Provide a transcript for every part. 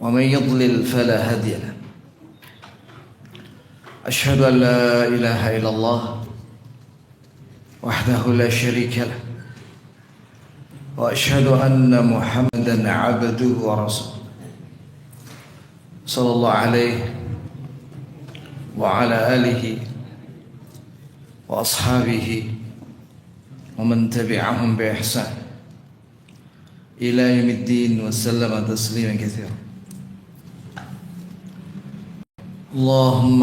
ومن يضلل فلا هادي له. أشهد أن لا إله إلا الله وحده لا شريك له، وأشهد أن محمدا عبده ورسوله صلى الله عليه وعلى آله وأصحابه ومن تبعهم بإحسان إلى يوم الدين وسلم تسليما كثيرا. اللهم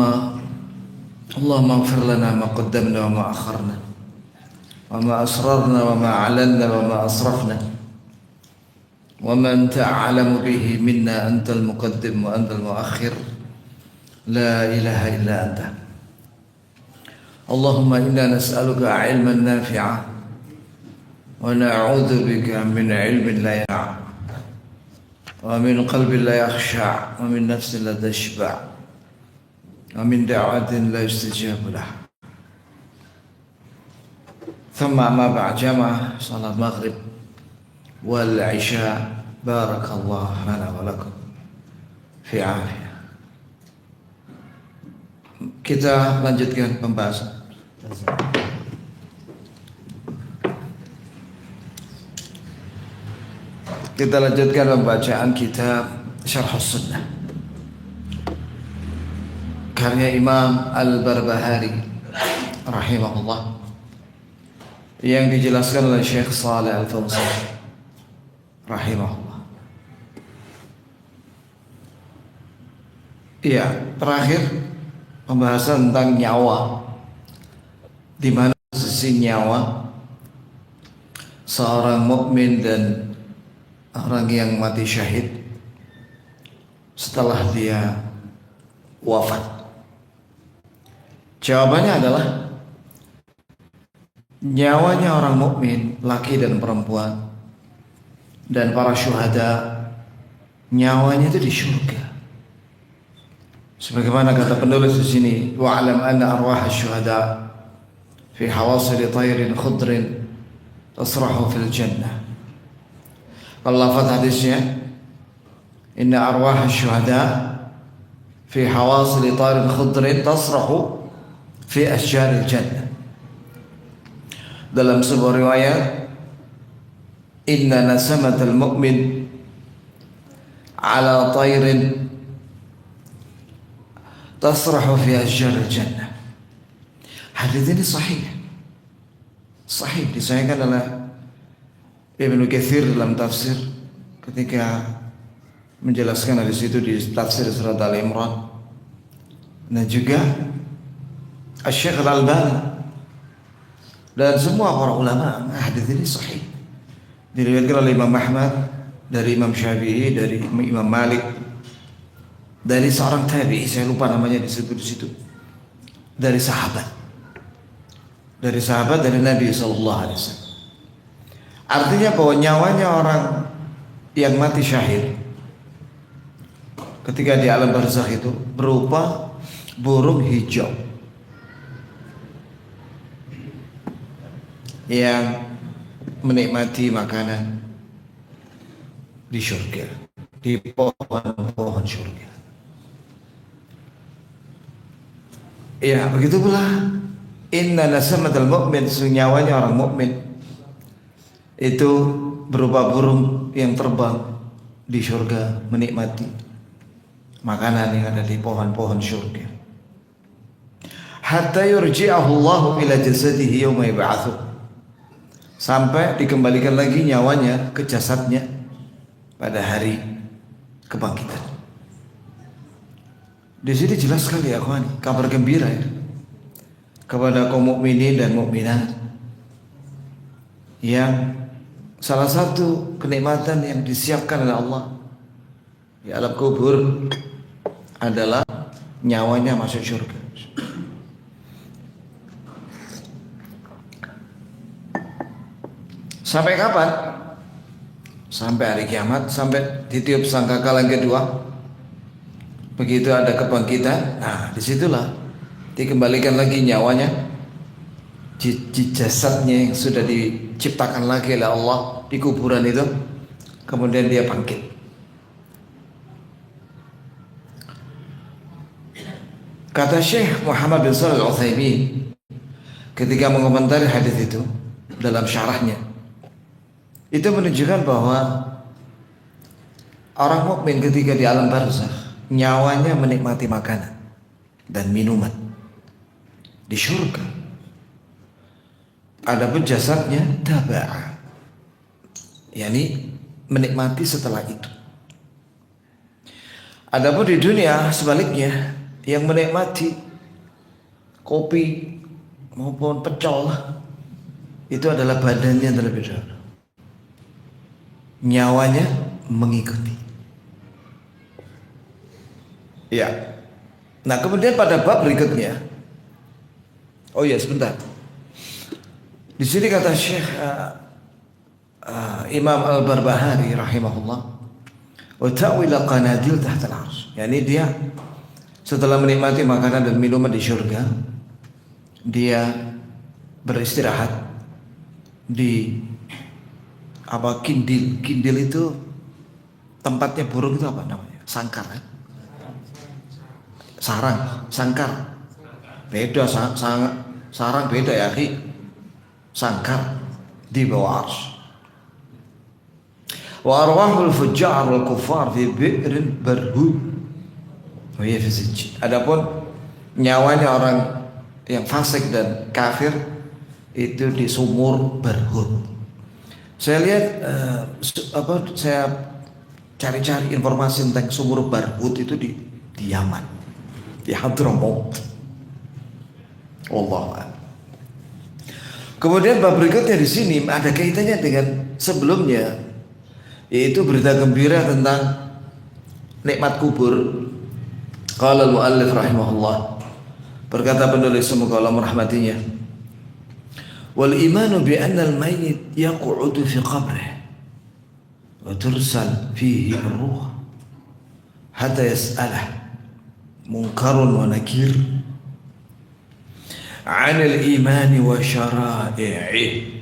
اغفر لنا ما قدمنا وما أخرنا وما أسررنا وما أعلنا وما أسرفنا وما أنت أعلم به منا، أنت المقدم وأنت المؤخر، لا إله إلا أنت. اللهم إنا نسألك علما نافعا ونعوذ بك من علم لا ينفع ومن قلب لا يخشع ومن نفس لا تشبع ومن دعوة لا يستجاب لها. ثم أما بعد، جماعة صلاة المغرب والعشاء، بارك الله لنا ولكم في عافية. Kita lanjutkan pembahasan. Kita lanjutkan pembacaan kitab Syarh Sunnah karya Imam Al-Barbahari rahimahullah, yang dijelaskan oleh Syekh Shalih Al-Fauzan rahimahullah. Iya, terakhir pembahasan tentang nyawa, di mana posisi nyawa seorang mukmin dan orang yang mati syahid setelah dia wafat. Jawabannya adalah nyawanya orang mukmin, laki dan perempuan, dan para syuhada, nyawanya itu di surga. Sebagaimana kata penulis di sini, wa'lam anna arwah syuhada fi hawasil tayrin khudrin tasrahu fil jannah. Kalau lafaz hadisnya, inna arwah syuhada fi hawasil tayrin khudrin tasrahu fi asjaril jannah. Dalam sebuah riwayat, inna nasamatal mu'min ala tayrin tasrahu fi asjaril jannah. Hadis ini sahih disahihkan oleh Ibnu Katsir dalam tafsir ketika menjelaskan hadis itu di tafsir surat Al-Imran, dan juga Syekh Al-Albani dan semua para ulama. Hadis ini sahih, diriwayatkan oleh Imam Ahmad, dari Imam Syafi'i, dari Imam Malik, dari seorang tabi'i, saya lupa namanya di situ, dari sahabat dari Nabi sallallahu alaihi wasallam. Artinya bahwa nyawanya orang yang mati syahid ketika di alam barzakh itu berupa burung hijau yang menikmati makanan di surga, di pohon-pohon surga. Ya, begitu pula inna nasamatal mu'min, nyawanya orang mukmin itu berupa burung yang terbang di surga menikmati makanan yang ada di pohon-pohon surga. Hatta yurji'ahu Allahu ila jasadihi yawma yub'atsu, sampai dikembalikan lagi nyawanya ke jasadnya pada hari kebangkitan. Di sini jelas sekali ya kawan, kabar gembira ya kepada kaum mukminin dan mukminat, yang salah satu kenikmatan yang disiapkan oleh Allah di alam kubur adalah nyawanya masuk surga. Sampai kapan? Sampai hari kiamat, sampai ditiup sangkakala yang kedua. Begitu ada kebangkitan, nah disitulah dikembalikan lagi nyawanya di jasadnya yang sudah diciptakan lagi oleh Allah di kuburan itu, kemudian dia bangkit. Kata Syekh Muhammad bin Shalih Al-Utsaimin ketika mengomentari hadis itu dalam syarahnya, itu menunjukkan bahwa orang mukmin ketika di alam barzakh nyawanya menikmati makanan dan minuman di syurga. Adapun jasadnya taba'a, yakni menikmati setelah itu. Adapun di dunia sebaliknya, yang menikmati kopi maupun pecel itu adalah badannya terlebih dahulu, nyawanya mengikuti. Ya. Nah kemudian pada bab berikutnya, oh ya sebentar. Di sini kata Syekh Imam Al-Barbahari rahimahullah, wa ta'wila qanadil tahta al-'arsy. Yani dia setelah menikmati makanan dan minuman di syurga, dia beristirahat di kindil. Kindil itu tempatnya burung itu apa namanya? Sangkar kan? Sarang, sangkar. Beda sarang beda ya, akhi. Sangkar di bawah arsy. Wa arwahul fujjar wal kuffar fi bi'rin barhud. Oh iya, adapun nyawanya orang yang fasik dan kafir itu di sumur barhud. Saya lihat saya cari-cari informasi tentang sumur barhud itu di Yaman, di Hadramaut. Wallahu a'lam. Kemudian bab berikutnya di sini ada kaitannya dengan sebelumnya, yaitu berita gembira tentang nikmat kubur. Qala al-muallif rahimahullah, berkata penulis semoga Allah merahmatinya, wal imanu bi anna al-mayyit yaq'udu fi qabrihi wa tursal fihi ar-ruh hatta yas'alah munkarun wa nakir 'an al-iman wa syara'ihi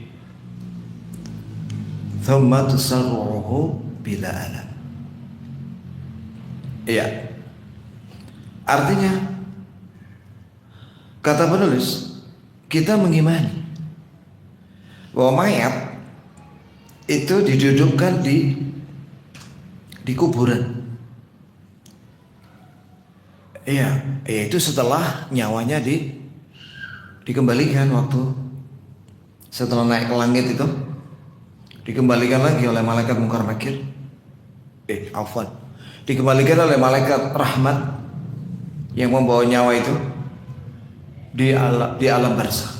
thumma tusarruhu bila alam. Iya. Artinya, kata penulis, kita mengimani bahwa mayat itu didudukkan di kuburan. Iya, yaitu setelah nyawanya dikembalikan waktu setelah naik ke langit itu, dikembalikan lagi oleh malaikat Munkar Nakir. Dikembalikan oleh malaikat rahmat yang membawa nyawa itu di alam barzakh.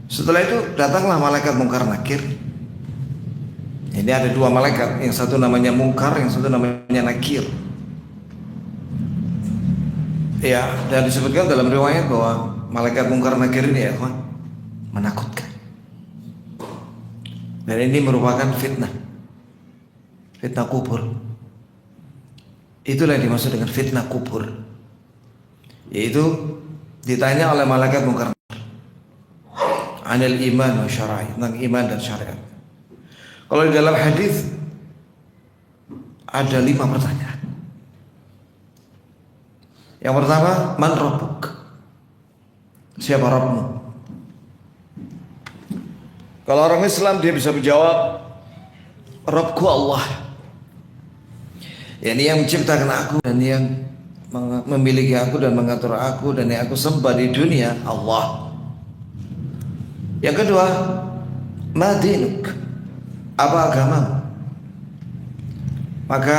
Setelah itu datanglah malaikat Munkar Nakir. Ini ada dua malaikat, yang satu namanya Munkar, yang satu namanya Nakir. Ya, dan disebutkan dalam riwayat bahwa malaikat Munkar Nakir ini ya kawan, menakutkan. Dan ini merupakan fitnah kubur. Itulah yang dimaksud dengan fitnah kubur, yaitu ditanya oleh malaikat Munkar anil iman wa syara'i, tentang iman dan syariat. Kalau di dalam hadis ada 5 pertanyaan. Yang pertama, man rabbuk? Siapa Rabbmu? Kalau orang Islam dia bisa menjawab, Rabbku Allah. Yani yang menciptakan aku dan yang memiliki aku dan mengatur aku dan yang aku sembah di dunia, Allah. Yang kedua, ma dinuk? Apa agamamu? Maka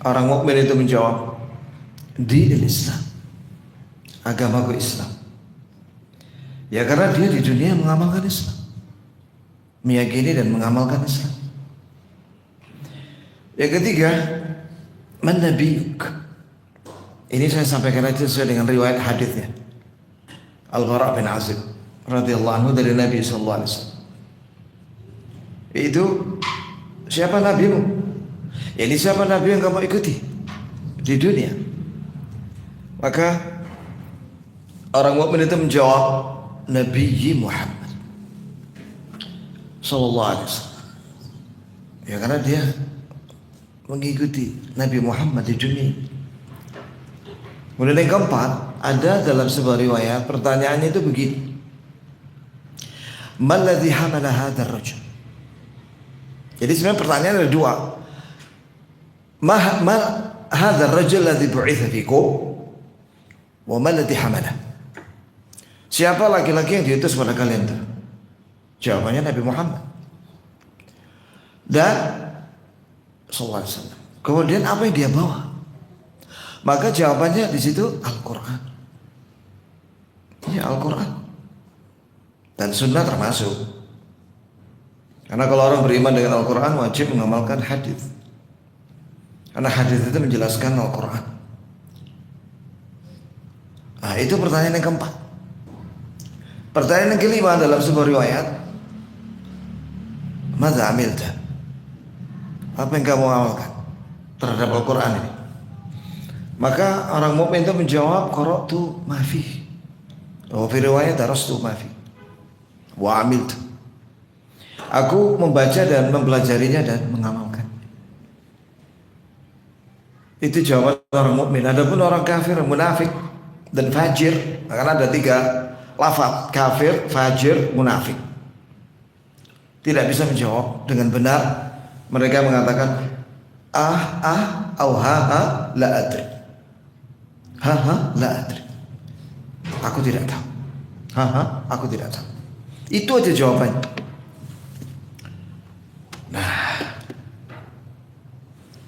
orang mukmin itu menjawab, dinul Islam. Agamaku Islam. Ya karena dia di dunia mengamalkan Islam, meyakini dan mengamalkan Islam. Yang ketiga, man nabiyuk? Ini saya sampaikan aja sesuai dengan riwayat hadisnya. Al-Bara bin Azib radhiyallahu anhu dari Nabi sallallahu alaihi wasallam. Itu siapa nabimu? Ini siapa nabi yang kamu ikuti di dunia? Maka orang mukmin itu menjawab, Nabi Muhammad sallallahu alaihi wasallam. Ya karena dia mengikuti Nabi Muhammad di dunia. Kemudian yang keempat, ada dalam sebuah riwayat pertanyaannya itu begini. Maladzi hamala hadzal rajul. Jadi sebenarnya pertanyaan ada dua. Ma hadzal rajul ladzi bu'itsa fikum wa maladzi hamala. Siapa laki-laki yang diutus pada kalian itu? Jawabannya Nabi Muhammad. Dan sallallahu alaihi wasallam. Kemudian apa yang dia bawa? Maka jawabannya di situ Al-Quran. Ya, Al-Quran. Dan sunnah termasuk. Karena kalau orang beriman dengan Al-Quran wajib mengamalkan hadis. Karena hadis itu menjelaskan Al-Quran. Nah, itu pertanyaan yang keempat. Pertanyaan yang kelima dalam sebuah riwayat, Madza amilta? Apa yang kamu amalkan terhadap Al-Quran ini? Maka orang mukmin itu menjawab, qara'tu ma fi. Wa fi riwayat darastu ma fi. Wa amiltu. Aku membaca dan mempelajarinya dan mengamalkan. Itu jawaban orang mukmin. Adapun orang kafir, munafik dan fajir, karena ada 3 lafaz, kafir, fajir, munafik. Tidak bisa menjawab dengan benar. Mereka mengatakan au ha la adri. La adri. Aku tidak tahu. Aku tidak tahu. Itu aja jawabannya.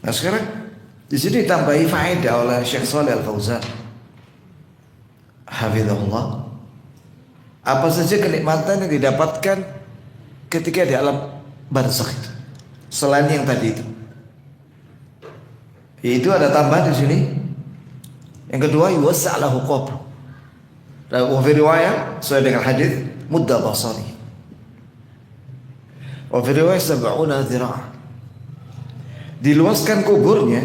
Nah sekarang di sini ditambahi faedah oleh Syekh Shalih Al Fauzan, hafizahullah. Apa saja kenikmatan yang didapatkan ketika di alam barzakh itu, selain yang tadi itu. Yaitu ada tambahan di sini. Yang kedua, yuwassa' lahu qabr. Dan wa fi riwayat sesuai dengan hadis mudda basari. Wa fi riwayat 70 dhira'. Diluaskan kuburnya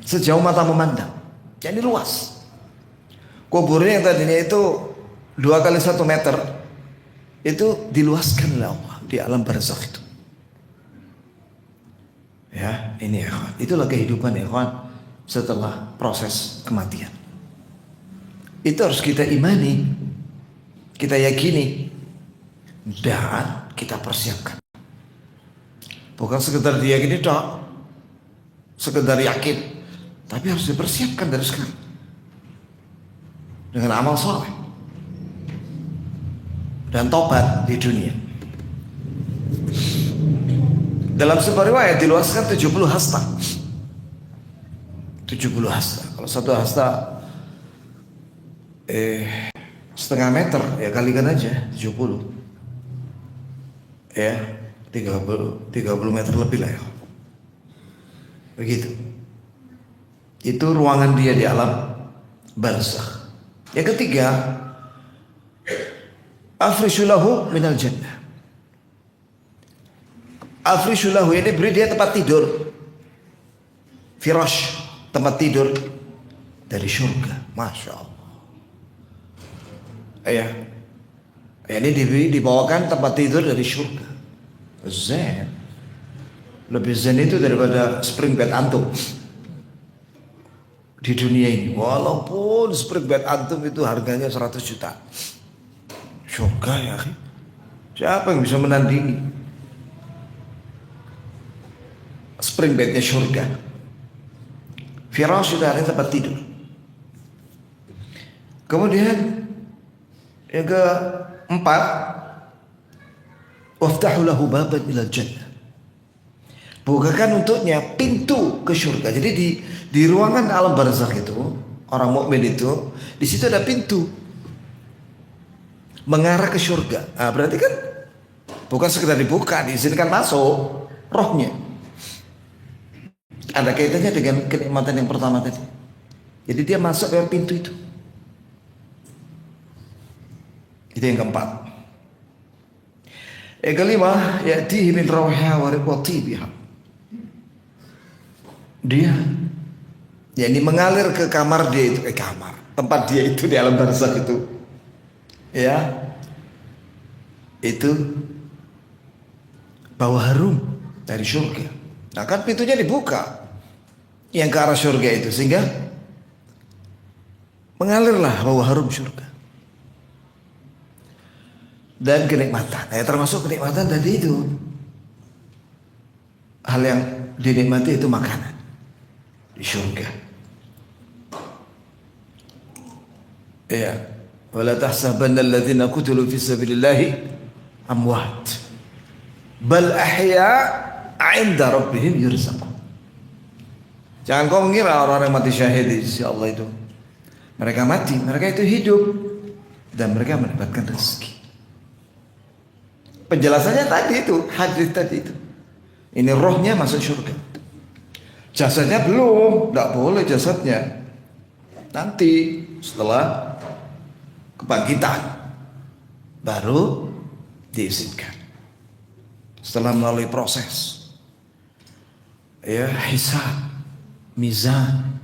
sejauh mata memandang. Jadi luas. Kuburnya yang tadinya itu 2 kali 1 meter itu diluaskan oleh Allah di alam barzakh itu. Ya, ini ya, itulah kehidupan ya, kawan. Setelah proses kematian, itu harus kita imani, kita yakini, dan kita persiapkan. Bukan sekedar diyakini dok, sekedar yakin, tapi harus dipersiapkan dari sekarang dengan amal soleh dan tobat di dunia. Dalam sebuah riwayat diluaskan 70 hasta. 70 hasta. Kalau 1 hasta setengah meter, ya kalikan aja 70. Ya, 30 meter lebih lah ya. Begitu. Itu ruangan dia di alam barzakh. Yang ketiga, afrishulahu minal jannah. Afrishulahu ini beri dia tempat tidur. Firash, tempat tidur dari surga. Masya Allah. Ya, ini dibawakan tempat tidur dari surga. Zen. Lebih zen itu daripada spring bed antum di dunia ini. Walaupun spring bed antum itu harganya 100 juta. Surga ya. Siapa yang bisa menandingi spring bednya surga? Firash sudah ada tempat tidur. Kemudian yang keempat, waftahu lahu baban ilal jannah. Bukakan untuknya pintu ke surga. Jadi di ruangan alam barzakh itu, orang mukmin itu, di situ ada pintu mengarah ke surga. Nah, berarti kan bukan sekedar dibuka, diizinkan masuk rohnya. Ada kaitannya dengan kenikmatan yang pertama tadi. Jadi dia masuk ke pintu itu. Itu yang keempat. Yang kelima, ya'tihi min rawhiha wa tibiha. Dia yakni mengalir ke kamar dia itu, kamar, tempat dia itu di alam barzakh itu. Ya. Itu bau harum dari surga. Nah kan pintunya dibuka yang ke arah surga itu, sehingga mengalirlah bau harum surga dan kenikmatan. Termasuk kenikmatan tadi itu, hal yang dinikmati itu makanan di surga. Ya, wala tahsabanna alladhina qutilu fi sabilillahi amwat bal ahya 'inda rabbihim yurzaqun. Jangan kau mengira orang yang mati syahid di sisi Allah itu mereka mati, mereka itu hidup dan mereka mendapatkan rezeki. Penjelasannya tadi itu, hadis tadi itu. Ini rohnya masuk surga. Jasadnya belum, tidak boleh jasadnya. Nanti setelah kebangkitan baru diizinkan. Setelah melalui proses ya hisab, mizan,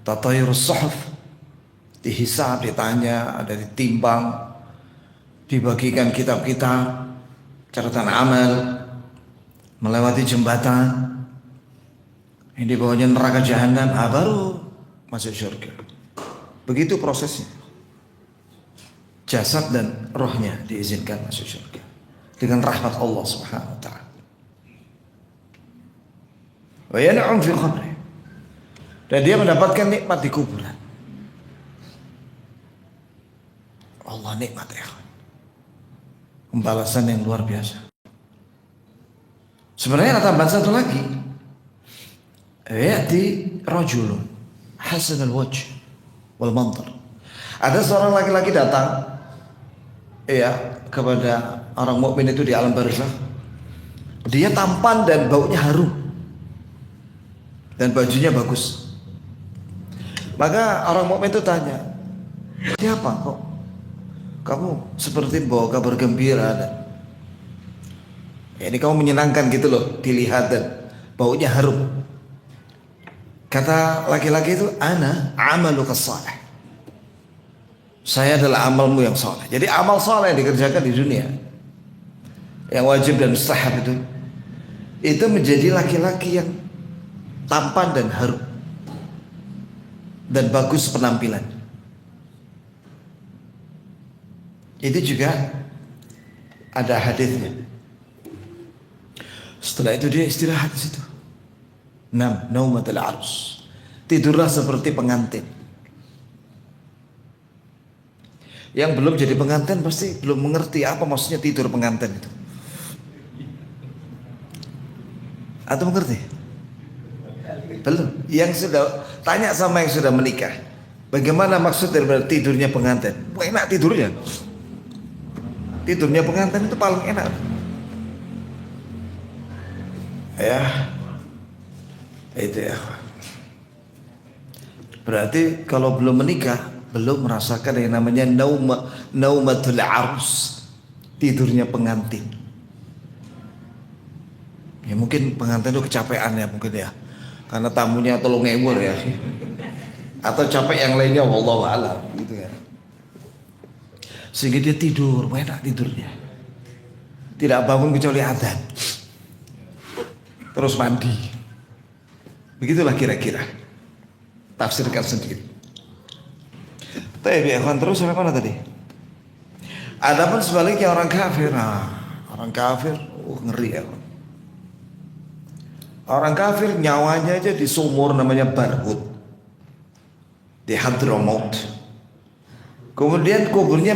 tatayurus suhuf, dihisab, ditanya, ada ditimbang, dibagikan kitab-kitab, catatan amal, melewati jembatan, ini bawahnya neraka jahanam, baru masuk surga. Begitu prosesnya. Jasad dan rohnya diizinkan masuk surga dengan rahmat Allah Subhanahu wa taala. Wa yan'um fi qabri, dan dia mendapatkan nikmat di kuburan. Allah nikmat ya. Pembalasan yang luar biasa. Sebenarnya ada tambahan satu lagi. Ya'ti rajulun hasan al-wajh wal manzar. Ada seorang laki-laki datang kepada orang mukmin itu di alam barzakh. Dia tampan dan baunya harum. Dan bajunya bagus. Maka orang mukmin itu tanya, "Siapa kok kamu seperti bawa kabar gembira dan ini kamu menyenangkan gitu loh dilihat dan baunya harum?" Kata laki-laki itu, "Ana amaluka salih." Saya adalah amalmu yang saleh. Jadi amal saleh yang dikerjakan di dunia, yang wajib dan mustahab itu menjadi laki-laki yang tampan dan harum dan bagus penampilan. Itu juga ada hadisnya. Setelah itu dia istirahat di situ. Naumatul arus. Tidurlah seperti pengantin. Yang belum jadi pengantin pasti belum mengerti apa maksudnya tidur pengantin itu. Atau mengerti? Belum. Yang sudah tanya sama yang sudah menikah, bagaimana maksud dari tidurnya pengantin? Enak tidurnya. Tidurnya pengantin itu paling enak. Ya, itu ya. Berarti kalau belum menikah, belum merasakan yang namanya naumatul arus, tidurnya pengantin. Ya mungkin pengantin itu kecapean ya mungkin ya, karena tamunya tolong ngewur ya, atau capek yang lainnya, wallahu a'lam gitu ya. Sehingga dia tidur, enak tidurnya, tidak bangun kecuali adzan, terus mandi. Begitulah kira-kira, tafsirkan sendiri. Tapi ikhwan, terus sampai mana tadi? Adapun sebaliknya orang kafir, orang kafir ngeri ya. Orang kafir nyawanya aja di sumur namanya Barhut di Hadramaut. Kemudian kuburnya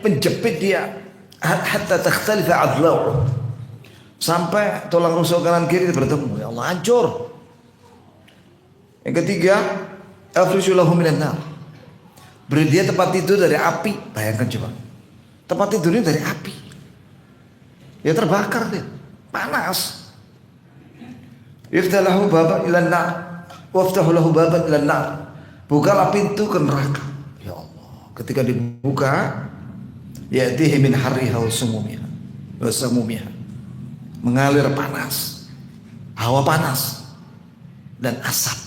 menjepit dia hatta takhtalifa adlau, sampai tulang rusuk kanan kiri bertemu. Ya Allah, hancur. Yang ketiga, afrishu lahu minan nar. Beri dia tempat tidur dari api. Bayangkan coba, tempat tidurnya dari api. Ya terbakar dia, panas. Iftalahu baban ilan nar, waftahu lahu baban ilan nar. Bukalah pintu ke neraka. Ya Allah, ketika dibuka, ya'tihi min harriha wa sumumiha, wa samumiha. Mengalir panas, hawa panas dan asap.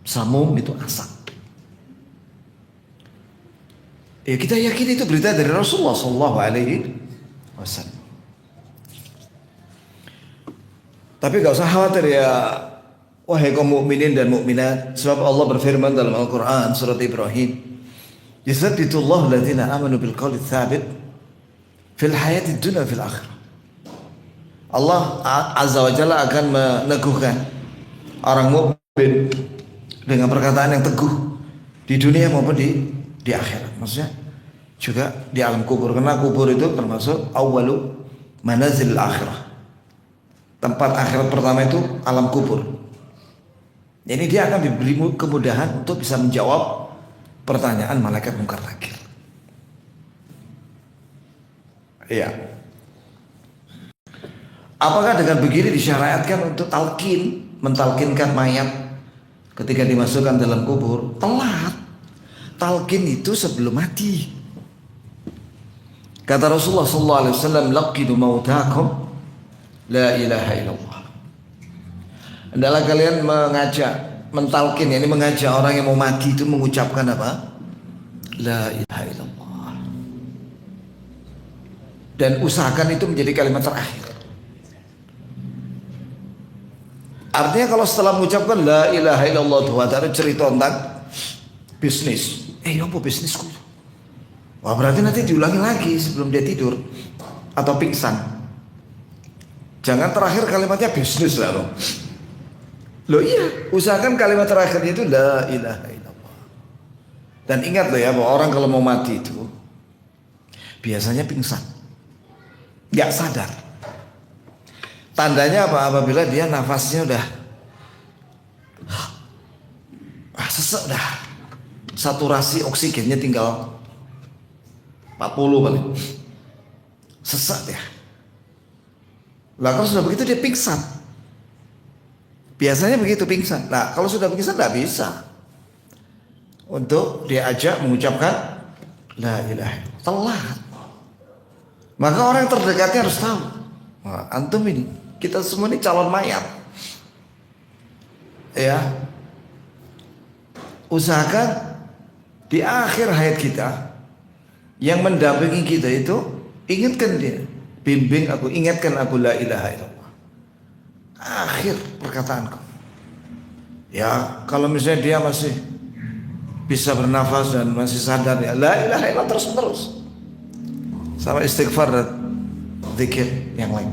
Samum itu asap. Ya kita yakin itu berita dari Rasulullah sallallahu alaihi wasallam. Tapi gak usah khawatir ya, wahai kaum mukminin dan mukminat, sebab Allah berfirman dalam Al-Quran surat Ibrahim, Yuthabbitullahu alladziina aamanu bil qawli tsabit fil hayati dunya fil akhirah. Allah Azza wa Jalla akan meneguhkan orang mukmin dengan perkataan yang teguh di dunia maupun di akhirat. Maksudnya juga di alam kubur, karena kubur itu termasuk awwalu manazil akhirah. Tempat akhirat pertama itu alam kubur. Jadi dia akan diberi kemudahan untuk bisa menjawab pertanyaan malaikat mungkar nakir. Iya. Apakah dengan begini disyariatkan untuk talqin, mentalkinkan mayat ketika dimasukkan dalam kubur? Telat. Talqin itu sebelum mati. Kata Rasulullah sallallahu alaihi wasallam, "Laqinu mautakum la ilaha illallah." Adalah kalian mengajak, mentalkin, ini mengajak orang yang mau mati itu mengucapkan apa? La ilaha illallah. Dan usahakan itu menjadi kalimat terakhir. Artinya kalau setelah mengucapkan la ilaha illallah tuh ada cerita tentang bisnis. Apa bisnisku? Wah, berarti nanti diulangi lagi sebelum dia tidur atau pingsan. Jangan terakhir kalimatnya bisnis lah loh. Loh iya, usahakan kalimat terakhir itu la ilaha illallah. Dan ingat loh ya, bahwa orang kalau mau mati itu biasanya pingsan, nggak sadar. Tandanya apa? Apabila dia nafasnya udah sesek dah, saturasi oksigennya tinggal 40 paling, sesek ya. Lah kalau sudah begitu dia pingsan. Biasanya begitu pingsan. Nah kalau sudah pingsan nggak bisa untuk diajak mengucapkan la ilaha illallah. Telat. Maka orang yang terdekatnya harus tahu. Wah, antum ini, kita semua ini calon mayat. Ya. Usahakan di akhir hayat kita yang mendampingi kita itu, ingatkan dia, bimbing aku, ingatkan aku la ilaha illallah. Akhir perkataanku. Ya, kalau misalnya dia masih bisa bernafas dan masih sadar, ya la ilaha illallah terus-menerus. Sama istighfar dan zikir yang lain.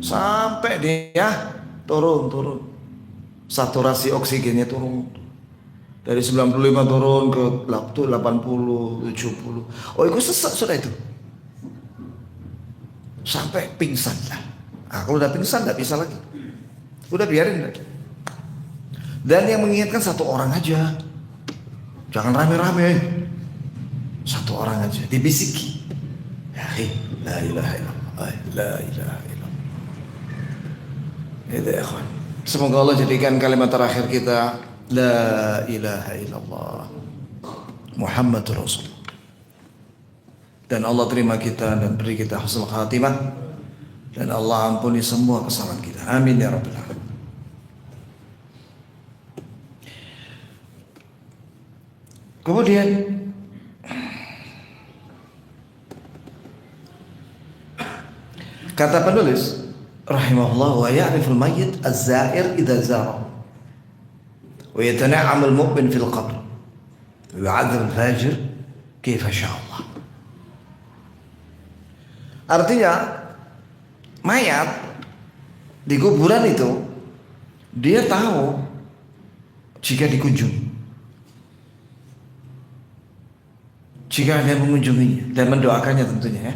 Sampai dia turun. Saturasi oksigennya turun. Dari 95 turun ke 80, 70. Oh, itu sesak sudah itu. Sampai pingsan lah. Nah, kalau udah pingsan nggak bisa lagi. Udah biarin lagi. Dan yang mengingatkan satu orang aja. Jangan rame-rame. Satu orang aja dibisiki. Ya, la ilaha illallah. La ilaha illallah. Itu ya, kawan. Semoga Allah jadikan kalimat terakhir kita la ilaha illallah Muhammadur Rasulullah. Dan Allah terima kita dan beri kita husnul khatimah. Dan Allah ampuni semua kesalahan kita. Amin ya rabbal alamin. Kemudian kata penulis rahimahullah, wa ya'riful mayyit az-za'ir idza zara wa yatana'amul mu'min fil qabr wa yu'adzab al-fajir kaifa sya'allah. Artinya mayat di kuburan itu dia tahu jika dikunjungi, jika ada yang mengunjunginya dan mendoakannya tentunya ya,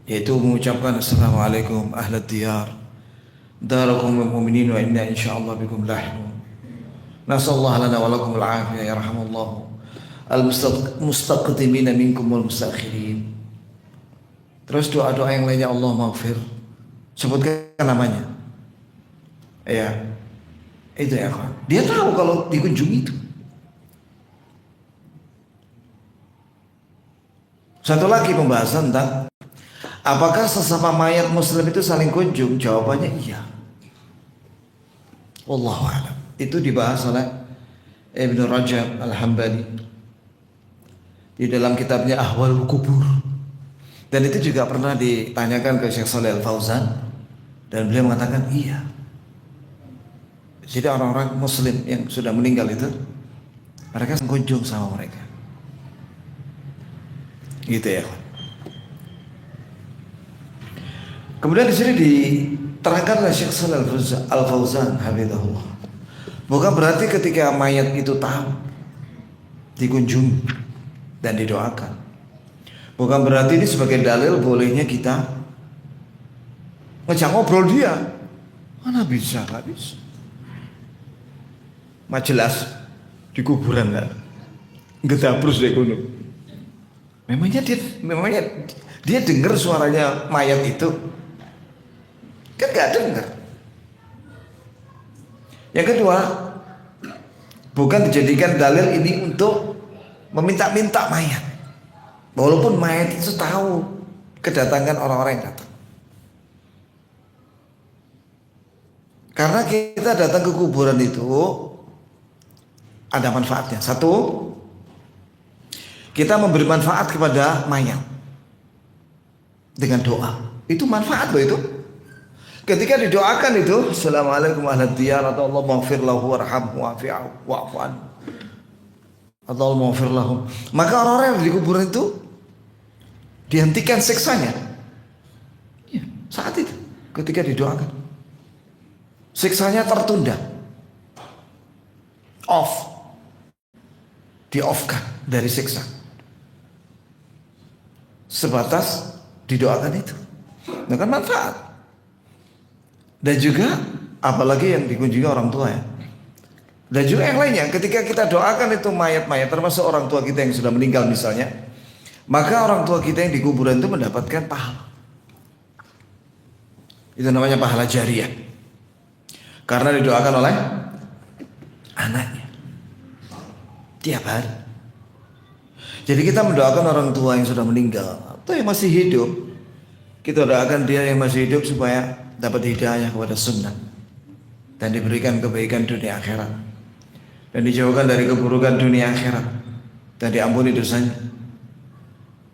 yaitu mengucapkan assalamualaikum ahlad diyar darakum mu'minin wa inna insyaallah bikum lahiqun nasallahu lana wa lakum al-afiyah yarhamullah al-mustaqdimina minkum wal mustakhirin. Terus doa-doa yang lainnya, Allah maghfir, sebutkan namanya ya, itu ya kawan. Dia tahu kalau dikunjungi itu. Satu lagi pembahasan tentang apakah sesama mayat muslim itu saling kunjung? Jawabannya iya. Wallahu a'lam. Itu dibahas oleh Ibnu Rajab Al-Hambali di dalam kitabnya Ahwalul Qubur. Dan itu juga pernah ditanyakan ke Syekh Shalih Al-Fauzan dan beliau mengatakan iya. Jadi orang-orang muslim yang sudah meninggal itu Mereka kunjung sama mereka. Gitu ya. Kemudian di sini diterangkan oleh Syekh Shalal Al-Fauzan hafizahullah. Bukan berarti ketika mayat itu tahu, dikunjungi dan didoakan. Bukan berarti ini sebagai dalil bolehnya kita ngajak ngobrol dia. Mana bisa, nggak bisa. Majelas di kuburan kan, ngedabrus deh kuno. Memangnya dia dengar suaranya mayat itu. Kan gak dengar. Yang kedua, bukan dijadikan dalil ini untuk meminta-minta mayat. Walaupun mayat itu tahu kedatangan orang-orang yang datang. Karena kita datang ke kuburan itu ada manfaatnya. Satu, kita memberi manfaat kepada mayat dengan doa. Itu manfaat loh itu. Ketika didoakan itu, Assalamualaikum warahmatullahi wabarakatuh, Allah maghfir lahu warhamhu wa'fu anhu. Allah maghfir lahu. Maka orang-orang yang di kuburan itu dihentikan siksanya. Ya, saat itu ketika didoakan. Siksanya tertunda. Off. Di-off-kan dari siksa. Sebatas didoakan itu. Itu kan manfaat. Dan juga apalagi yang dikunjungi orang tua ya. Dan juga yang lainnya, ketika kita doakan itu mayat-mayat, termasuk orang tua kita yang sudah meninggal misalnya, maka orang tua kita yang di kuburan itu mendapatkan pahala. Itu namanya pahala jariah. Karena didoakan oleh anaknya tiap hari. Jadi kita mendoakan orang tua yang sudah meninggal atau yang masih hidup, kita doakan dia yang masih hidup supaya dapat hidayah kepada sunnah dan diberikan kebaikan dunia akhirat dan dijauhkan dari keburukan dunia akhirat dan diampuni dosanya.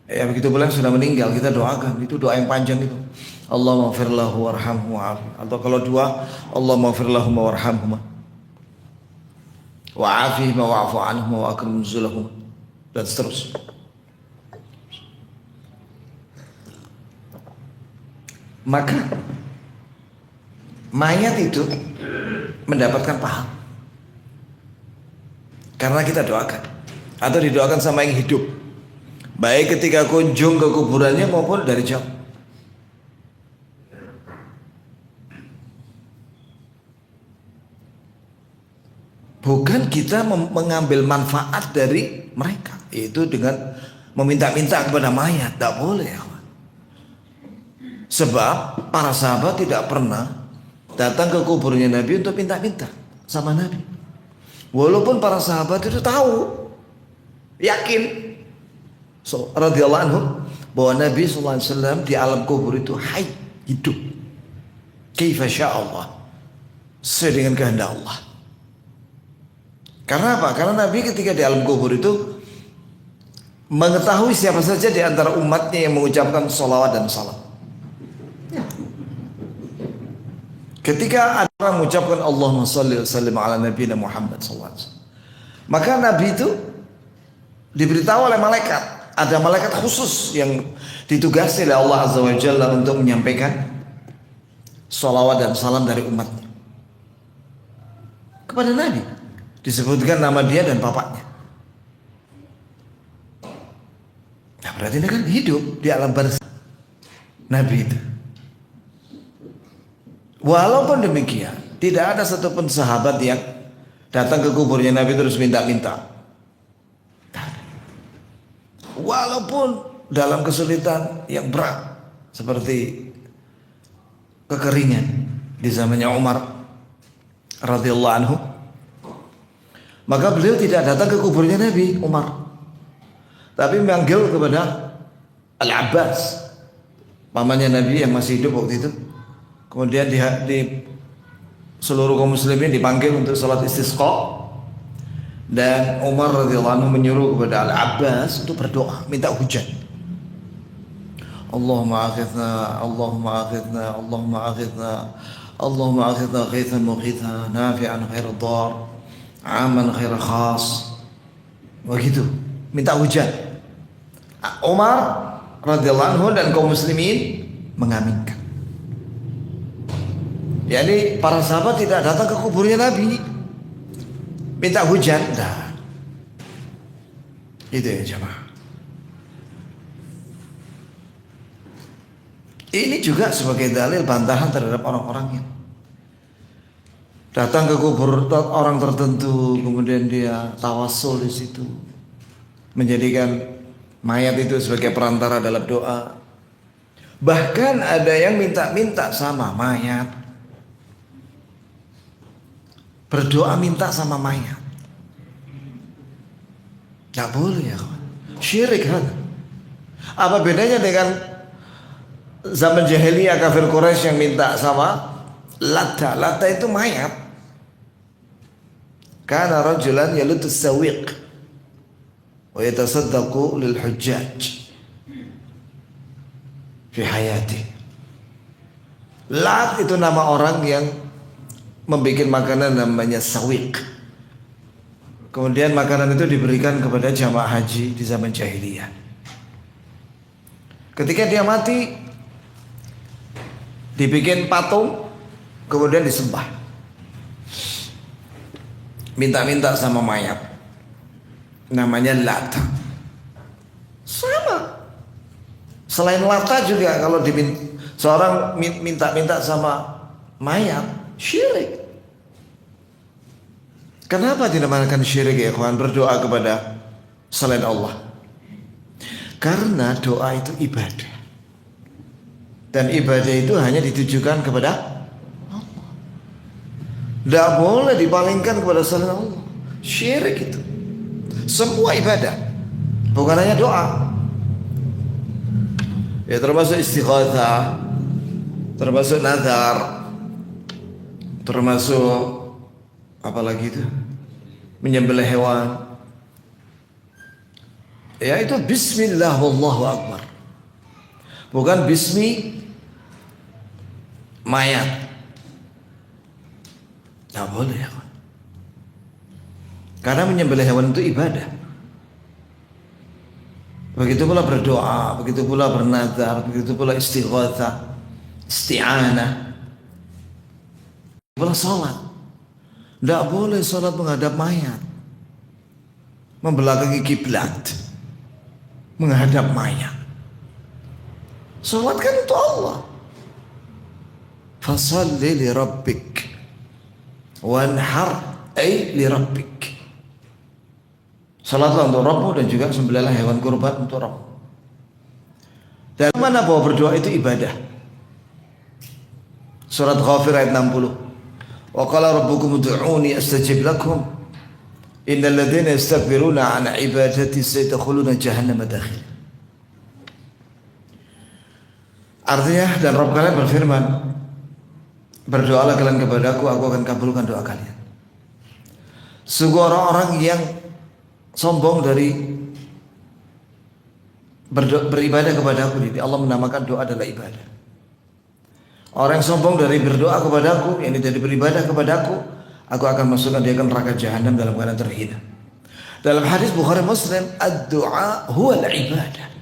Ya begitu pula sudah meninggal kita doakan, itu doa yang panjang itu. Allahumma maghfir lahu warhamhu wa'afi. Atau kalau dua, Allahumma maghfir lahum warhamhum wa'afihim wa'fu anhum wa akrim nuzulahum dan seterusnya. Maka mayat itu mendapatkan pahala karena kita doakan atau didoakan sama yang hidup, baik ketika kunjung ke kuburannya maupun dari jauh. Bukan kita mengambil manfaat dari mereka, itu dengan meminta-minta kepada mayat, tidak boleh. Sebab para sahabat tidak pernah datang ke kuburnya Nabi untuk minta-minta sama Nabi. Walaupun para sahabat itu tahu, yakin, radhiyallahu anhu, bahwa Nabi SAW di alam kubur itu hayy, hidup. Kaifa sya'allah, sesuai dengan kehendak Allah. Karena apa? Karena Nabi ketika di alam kubur itu mengetahui siapa saja di antara umatnya yang mengucapkan sholawat dan salam. Ketika ada orang mengucapkan Allahumma shalli wa sallim ala nabiyina Muhammad sallallahu alaihi wasallam, maka Nabi itu diberitahu oleh malaikat, ada malaikat khusus yang ditugasi oleh Allah Azza wa Jalla untuk menyampaikan sholawat dan salam dari umatnya kepada Nabi. Disebutkan nama dia dan bapaknya. Nah berarti dia kan hidup di alam barzakh Nabi itu. Walaupun demikian, tidak ada satupun sahabat yang datang ke kuburnya Nabi terus minta-minta. Walaupun dalam kesulitan yang berat seperti kekeringan di zamannya Umar radhiyallahu anhu, maka beliau tidak datang ke kuburnya Nabi Umar, tapi memanggil kepada Al-Abbas, pamannya Nabi yang masih hidup waktu itu. Kemudian di seluruh kaum muslimin dipanggil untuk salat istisqa, dan Umar radhiyallahu anhu menyuruh kepada Al-Abbas untuk berdoa minta hujan. Allahumma aghithna, Allahumma aghithna, Allahumma aghithna, Allahumma aghithna ghaithan mughitha nafi'an ghaira dar, aman ghaira khas, begitu, minta hujan. Umar radhiyallahu anhu dan kaum muslimin mengaminkan. Jadi para sahabat tidak datang ke kuburnya Nabi minta hujan, dah. Itu ya jemaah. Ini juga sebagai dalil bantahan terhadap orang-orang yang datang ke kubur orang tertentu, kemudian dia tawassul di situ, menjadikan mayat itu sebagai perantara dalam doa. Bahkan ada yang minta-minta sama mayat, berdoa minta sama mayat. Gak boleh ya kawan. Syirik kan. Apa bedanya dengan zaman jahiliyah kafir Quraisy yang minta sama Lata? Lata itu mayat. Kana rajulan yalutu sawiq wa yatasaddaqu lil hujjaj fi hayati. Lat itu nama orang yang membuat makanan namanya sawiq. Kemudian makanan itu diberikan kepada jamaah haji di zaman jahiliyah. Ketika dia mati, dibikin patung, kemudian disembah. Minta-minta sama mayat, namanya Lata. Sama. Selain Lata juga kalau seorang minta-minta sama mayat, syirik. Kenapa dinamakan syirik ya kawan? Berdoa kepada selain Allah. Karena doa itu ibadah. Dan ibadah itu hanya ditujukan kepada Allah. Tidak boleh dipalingkan kepada selain Allah. Syirik itu. Semua ibadah, bukan hanya doa. Ya termasuk istighatsah, termasuk nazar, termasuk apalagi itu, menyembelih hewan. Ya itu bismillah wallahu akbar. Bukan bismi mayat. Tidak boleh ya. Karena menyembelih hewan itu ibadah. Begitu pula berdoa, begitu pula bernazar, begitu pula istighatsah, isti'anah. Pula salat. Tidak boleh salat menghadap mayat, membelakangi kiblat, menghadap mayat. Salat kan untuk Allah. Fasalli li rabbik wanhar ay li rabbik. Salatlah untuk Rabbmu dan juga sembelihlah hewan kurban untuk Rabb. Dan mana bahwa berdoa itu ibadah. Surat Ghafir ayat 60. Wa qala rabbukum ud'uni astajib lakum innal ladzina yastakbiruna an ibadati sayadkhuluna jahannama dakhil. Artinya, dan Rabb kalian berfirman, berdoalah kalian kepadaku, aku akan kabulkan doa kalian. Sungguh orang-orang yang sombong dari beribadah kepadaku, jadi Allah menamakan doa adalah ibadah. Orang yang sombong dari berdoa kepadaku, yang dari beribadah kepadaku, aku akan masukkan dia ke neraka jahanam dalam keadaan terhina. Dalam hadis Bukhari Muslim, ad-du'a huwa al-ibadah.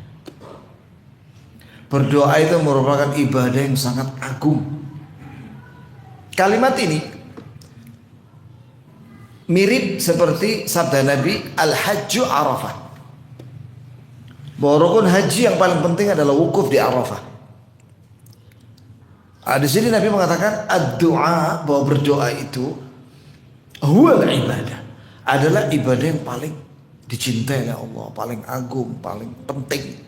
Berdoa itu merupakan ibadah yang sangat agung. Kalimat ini mirip seperti sabda Nabi, al-hajju Arafah. Bahwa rukun haji yang paling penting adalah wukuf di Arafah. Di sini Nabi mengatakan ad-du'a, bahwa berdoa itu huwal ibadah, adalah ibadah yang paling dicintai oleh Allah, paling agung, paling penting.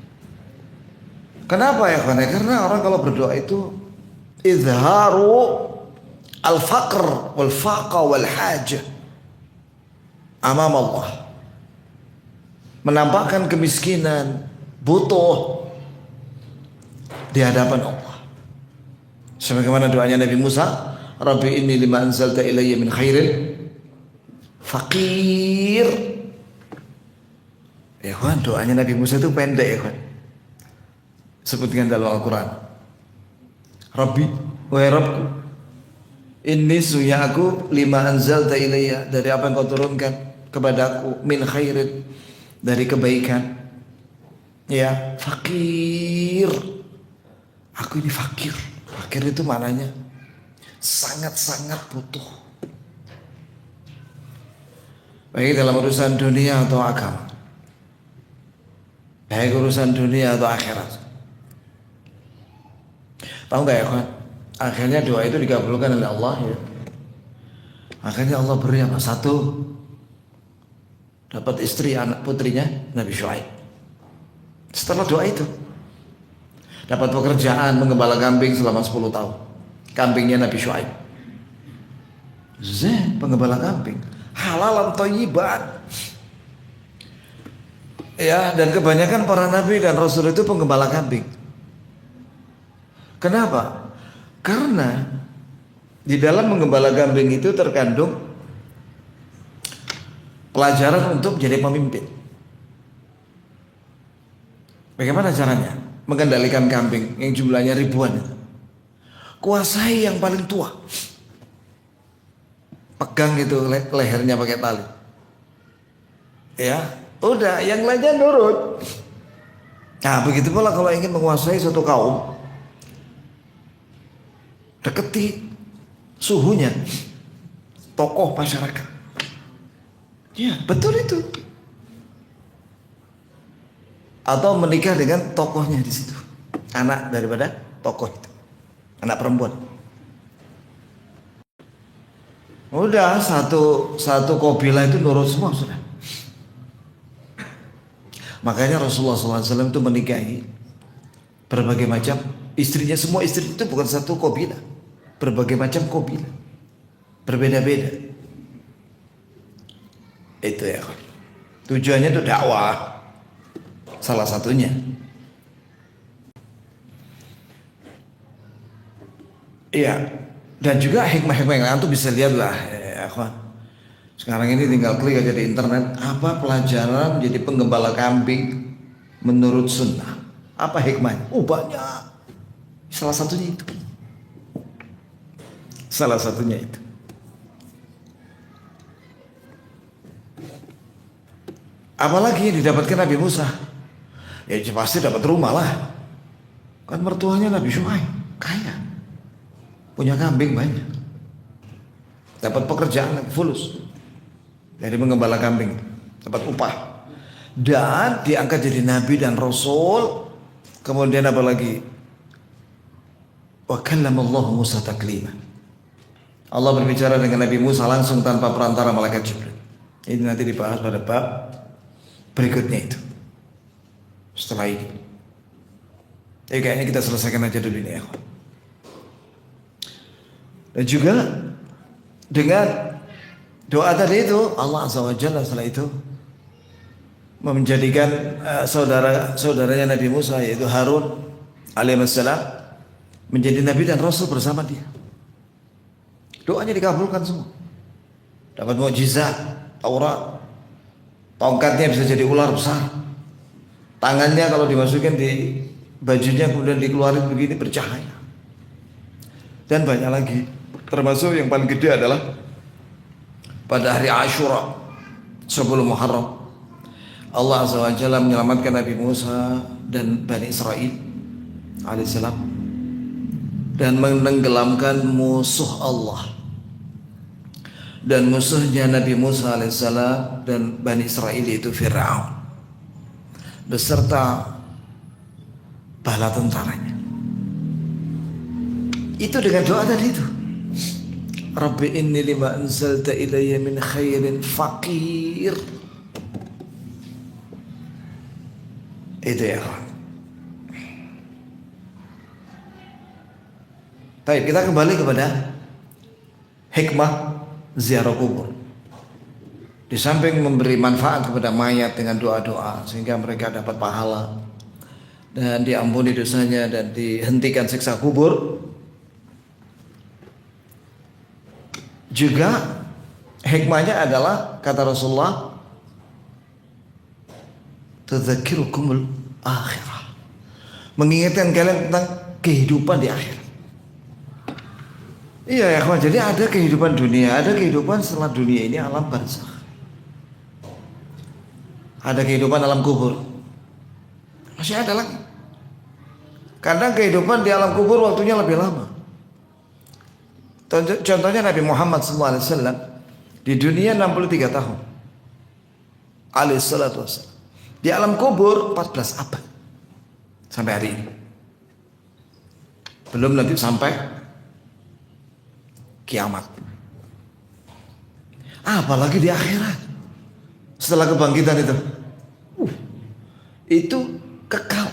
Kenapa ya? Karena orang kalau berdoa itu izharu al-faqr wal faqa wal hajah amam Allah, menampakkan kemiskinan, butuh di hadapan Allah. Sebagaimana doanya Nabi Musa, Rabbi inni lima anzalta ilayya min khairin faqir. Ya kawan, doanya Nabi Musa itu pendek ya kawan. Sebutkan dalam Al-Quran, Rabbi, wahai Rabbku, inni suya aku lima anzalta ilayya, dari apa yang kau turunkan kepadaku, min khairin, dari kebaikan. Ya, fakir. Aku ini fakir. Fakir itu maknanya sangat-sangat butuh. Baik dalam urusan dunia atau agama. Baik urusan dunia atau akhirat. Tahu nggak ya kawan? Akhirnya doa itu dikabulkan oleh Allah ya. Akhirnya Allah beri apa? Satu, dapat istri anak putrinya Nabi Syuaib. Setelah doa itu dapat pekerjaan menggembala kambing selama 10 tahun. Kambingnya Nabi Syuaib. Zen, penggembala kambing. Halalan thayyiban. Ya, dan kebanyakan para nabi dan rasul itu penggembala kambing. Kenapa? Karena di dalam menggembala kambing itu terkandung pelajaran untuk menjadi pemimpin. Bagaimana caranya? Mengendalikan kambing yang jumlahnya ribuan. Kuasai yang paling tua. Pegang itu lehernya pakai tali. Ya, udah yang lainnya nurut. Nah, begitu pula kalau ingin menguasai suatu kaum, deketi suhunya tokoh masyarakat. Ya, betul itu. Atau menikah dengan tokohnya di situ, anak daripada tokoh itu, anak perempuan. Udah satu kabilah itu nurut semua sudah. Makanya Rasulullah SAW itu menikahi berbagai macam istrinya. Semua istri itu bukan satu kabilah, berbagai macam kabilah, berbeda-beda. Itu ya. Tujuannya itu dakwah. Salah satunya. Iya. Dan juga hikmah-hikmah yang lain tuh bisa lihat lah. Ya, sekarang ini tinggal klik aja di internet. Apa pelajaran jadi penggembala kambing menurut sunnah? Apa hikmahnya? Oh banyak. Salah satunya itu. Salah satunya itu. Apalagi yang didapatkan Nabi Musa? Ya pasti dapat rumah lah. Kan mertuanya Nabi Syuaib kaya, punya kambing banyak, dapat pekerjaan fulus dari menggembala kambing, dapat upah, dan diangkat jadi nabi dan rasul. Kemudian apa lagi? Wa kallamallahu Musa taklima. Allah berbicara dengan Nabi Musa langsung tanpa perantara malaikat Jibril. Ini nanti dibahas pada bab berikutnya itu. Setelah ini, kayaknya kita selesaikan aja dulu ini ya. Dan juga dengan doa tadi itu Allah Azza wa Jalla setelah itu menjadikan saudaranya Nabi Musa yaitu Harun alaihissalam menjadi nabi dan rasul bersama dia. Doanya dikabulkan semua. Dapat mukjizat Taurat. Tongkatnya bisa jadi ular besar. Tangannya kalau dimasukin di bajunya kemudian dikeluarin begini bercahaya. Dan banyak lagi. Termasuk yang paling gede adalah pada hari Ashura sebelum Muharram, Allah Azza wa Jalla menyelamatkan Nabi Musa dan Bani Israel alaihissalam dan menenggelamkan musuh Allah. Dan musuhnya Nabi Musa alaihissalam dan Bani Israel itu Fir'aun beserta bala tentaranya. Itu dengan doa tadi itu. Rabbi inni lima anzalta ilayya min khairin faqir. Itu ya. Baik, kita kembali kepada hikmah ziarah kubur. Di samping memberi manfaat kepada mayat dengan doa-doa sehingga mereka dapat pahala dan diampuni dosanya dan dihentikan siksa kubur, juga hikmahnya adalah kata Rasulullah, tadzakirukumul akhirah, mengingatkan kalian tentang kehidupan di akhir. Iya ya kawan, jadi ada kehidupan dunia, ada kehidupan setelah dunia ini, alam barzakh. ada kehidupan alam kubur. Masih ada lagi. Kadang kehidupan di alam kubur waktunya lebih lama. Contohnya Nabi Muhammad SAW di dunia 63 tahun. Alaihissalatu wassalam. Di alam kubur 14 abad sampai hari ini. Belum nanti sampai kiamat. Apalagi di akhirat. Setelah kebangkitan itu kekal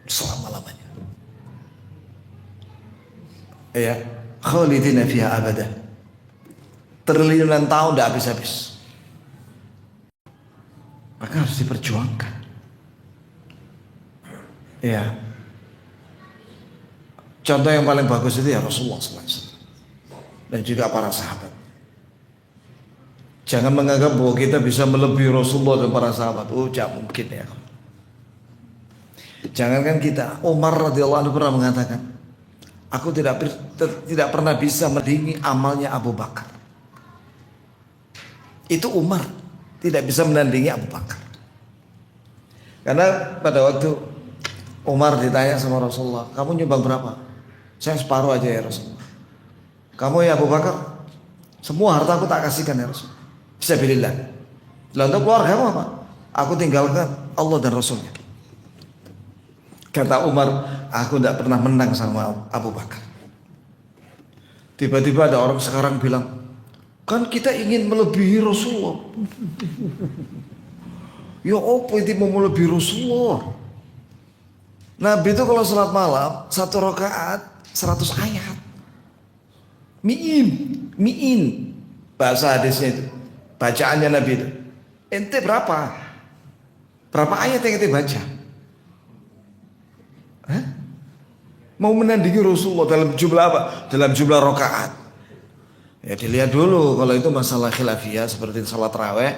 selama-lamanya. Ya, khalidina fiha abada. Triliunan tahun tidak habis-habis. Maka harus diperjuangkan. Ya. Contoh yang paling bagus itu ya Rasulullah SAW dan juga para sahabat. Jangan menganggap bahwa kita bisa melebihi Rasulullah dan para sahabat. Oh, tidak mungkin ya. Jangankan kita, Umar radhiyallahu anhu pernah mengatakan, aku tidak pernah bisa menandingi amalnya Abu Bakar. Itu Umar tidak bisa menandingi Abu Bakar. Karena pada waktu Umar ditanya sama Rasulullah, kamu nyumbang berapa? Saya separuh aja ya Rasulullah. Kamu ya Abu Bakar, semua harta aku tak kasihkan ya Rasulullah. Fisabilillah. Lalu untuk keluarga kamu apa? Aku tinggalkan Allah dan Rasulnya. Kata Umar, aku tidak pernah menang sama Abu Bakar. Tiba-tiba ada orang sekarang bilang, kan kita ingin melebihi Rasulullah. Ya apa itu mau melebihi Rasulullah? Nabi itu kalau salat malam 1 rakaat 100 ayat. Mi'in bahasa hadisnya itu. Bacaannya Nabi itu. Ente berapa? Berapa ayat yang ente baca? Hah? Mau menandingi Rasulullah dalam jumlah apa? Dalam jumlah rakaat. Ya dilihat dulu, kalau itu masalah khilafiyah seperti salat tarawih,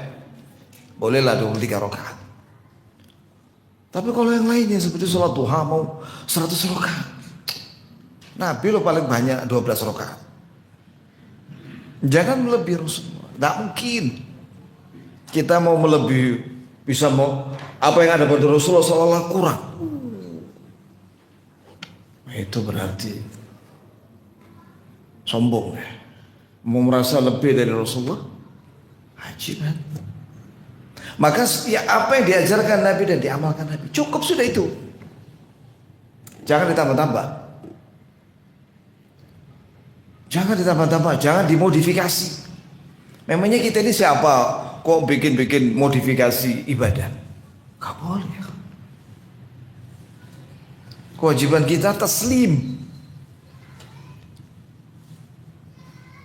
bolehlah 23 rakaat. Tapi kalau yang lainnya seperti salat duha mau 100 rakaat. Nabi lo paling banyak 12 rakaat. Jangan melebihi Rasulullah. Tidak mungkin kita mau melebihi, bisa mau apa yang ada pada Rasulullah seolah kurang. Itu berarti sombong ya. Mau merasa lebih dari Rasulullah, ajib kan? Maka ya apa yang diajarkan Nabi dan diamalkan Nabi cukup sudah itu. Jangan ditambah-tambah. Jangan ditambah-tambah, jangan dimodifikasi. Memangnya kita ini siapa kok bikin-bikin modifikasi ibadah? Gak boleh. Kewajiban kita taslim.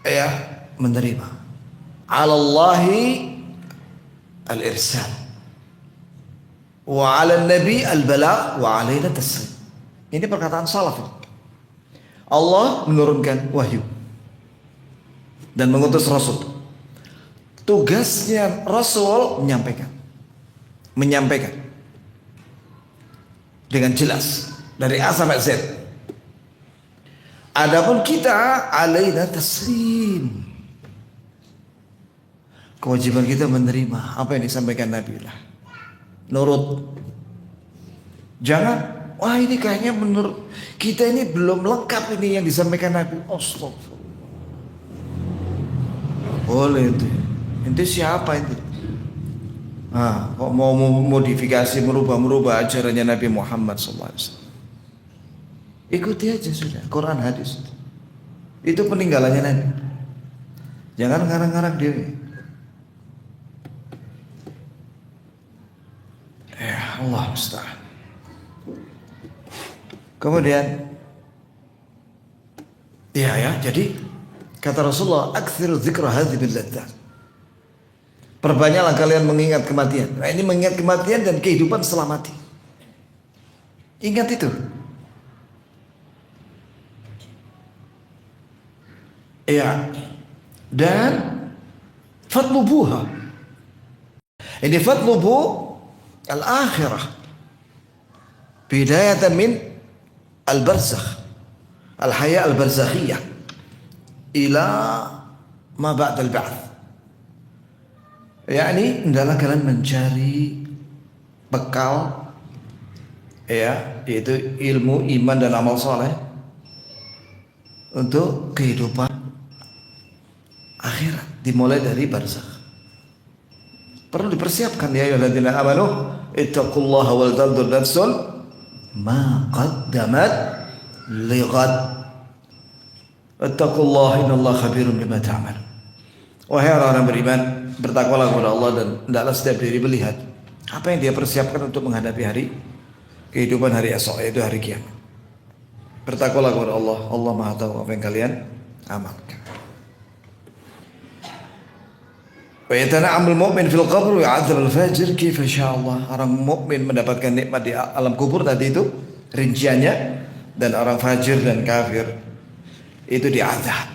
Ya, menerima. 'Alallahi al-irsal. Wa 'alan nabi al-balagh wa 'alaina taslim. Ini perkataan salaf. Allah menurunkan wahyu dan mengutus Rasul. Tugasnya Rasul menyampaikan dengan jelas dari A sampai Z. Adapun kita alaina taslim. Kewajiban kita menerima apa yang disampaikan Nabi lah. Nurut. Jangan, wah ini kayaknya menurut kita ini belum lengkap ini yang disampaikan Nabi. Astagfirullah. Boleh itu. Ente siapa itu? Kok mau modifikasi, merubah ajarannya Nabi Muhammad SAW? Ikuti aja sudah, Quran hadis. Itu peninggalannya Nabi. Jangan ngarang-ngarang diri. Ya Allah musta'an. Kemudian, ya, jadi kata Rasulullah, "Aktsiru dzikra hadhihi bil-ladzat." Perbanyaklah kalian mengingat kematian. Nah, ini mengingat kematian dan kehidupan setelah mati. Ingat itu. Ya. Dan fatlubuha. Ini fatlubu al-akhirah. Bidayatan min al-barzakh. Al-haya al-barzakhiyah. Ila ma ba'da al-ba'th. yakni hendaklah kalian mencari bekal, ya, yaitu ilmu, iman dan amal soleh untuk kehidupan akhirat, dimulai dari barzakh. Perlu dipersiapkan, ya ayyuhalladzina amanu ittaqullaha wal tanzur nafsun ma qaddamat lighad. Ittaqullaha innallaha khabirum bima ta'mal. Wahai orang-orang beriman, bertakwalah kepada Allah dan hendaklah setiap diri melihat apa yang dia persiapkan untuk menghadapi hari kehidupan hari esok, yaitu hari kiamat. Bertakwalah kepada Allah. Allah Maha tahu apa yang kalian amalkan. Wa yatana'amul mu'min fil qabr wa ya'adzabul fajir kaifa sya'allah. Orang mukmin mendapatkan nikmat di alam kubur tadi itu rinciannya, dan orang fajir dan kafir itu diazab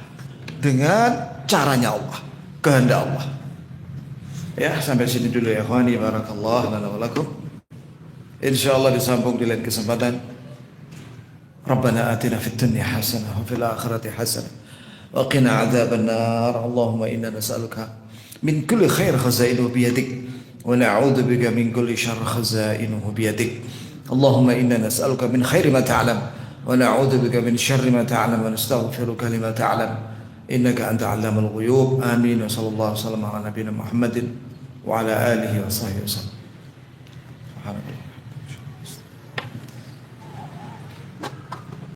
dengan caranya Allah, kehendak Allah. Ya, sampai sini dulu ya ikhwani, barakallahu lana wa lakum. Insyaallah disambung di lain kesempatan. Rabbana atina fid dunya hasanah wa fil akhirati hasanah wa qina adzabannar. Allahumma inna nas'aluka min kulli khair khazainuhu biyadik wa na'udzu bika min kulli syarr khazainuhu biyadik. Allahumma inna nas'aluka min khairi ma ta'lam wa na'udzu bika min syarri ma ta'lam wa nastaghfiruka lima ta'lam. Innaka anta 'allamul ghuyub. Amin. Wa sallallahu alaihi wasallam ala nabiyyina Muhammadin wa ala alihi wa sahbihi wasallam. Subhanallah.